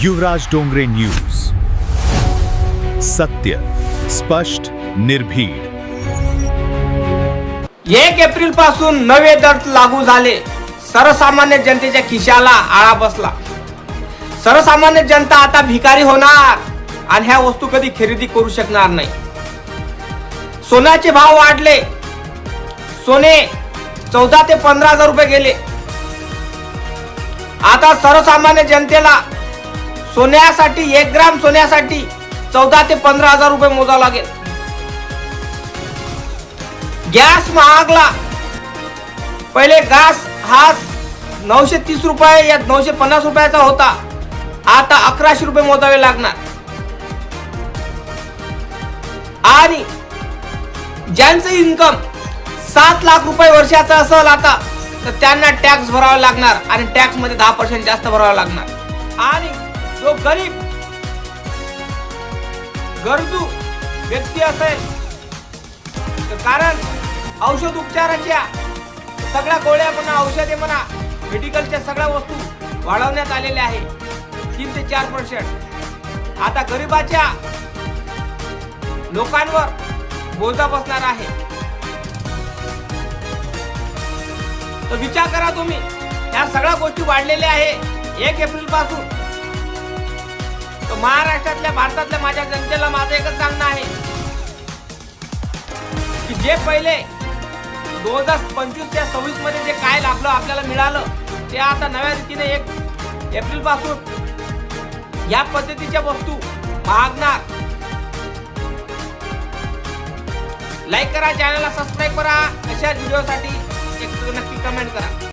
युवराज Dongre news, सत्य, स्पष्ट, निर्भीड. 1 एप्रिल पासून नवे दर लागू झाले. सर्वसामान्य जनतेच्या खिशाला आळा बसला. सर्वसामान्य जनता आता भिकारी होणार आणि ह्या वस्तू कधी खरेदी करू शकणार नाही. सोन्याचे भाव वाढले. सोने 14 ते 15,000 रुपये गेले. आता सर्वसामान्य जनतेला सोन्यासाठी 1 ग्राम सोन्यासाठी 14 ते 15,000 रुपये मोजावं लागेल. गॅस महागला. पहिले गॅस हा 930 रुपये या 950 रुपयाचा होता. आता 1100 रुपये मोजावे लागणार. आणि ज्यांचं इन्कम 7 लाख रुपये वर्षाचा असेल आता तर त्यांना टॅक्स भरावा लागणार आणि टॅक्स मध्ये 10% जास्त भरावा लागणार. आणि जो गरीब गरजू व्यक्ती असेल तर कारण औषध उपचाराच्या सगळ्या गोळ्या म्हणा, औषधे म्हणा, मेडिकलच्या सगळ्या वस्तू वाढवण्यात आलेल्या आहे 3 ते 4%. आता गरिबाच्या लोकांवर बोजा बसणार आहे. तर विचार करा तुम्ही, या सगळ्या गोष्टी वाढलेल्या आहे 1 एप्रिल पासून. तर महाराष्ट्रातल्या, भारतातल्या माझ्या जनतेला माझं एकच सांगणं आहे की जे पहिले 2025 ते 26 मध्ये जे काय लाभलं आपल्याला मिळालं ते आता नव्या रीतीने 1 एप्रिल पासून या पद्धतीच्या वस्तू महागणार. लाईक करा, चॅनलला सबस्क्राईब करा. अशा व्हिडिओसाठी एक नक्की कमेंट करा.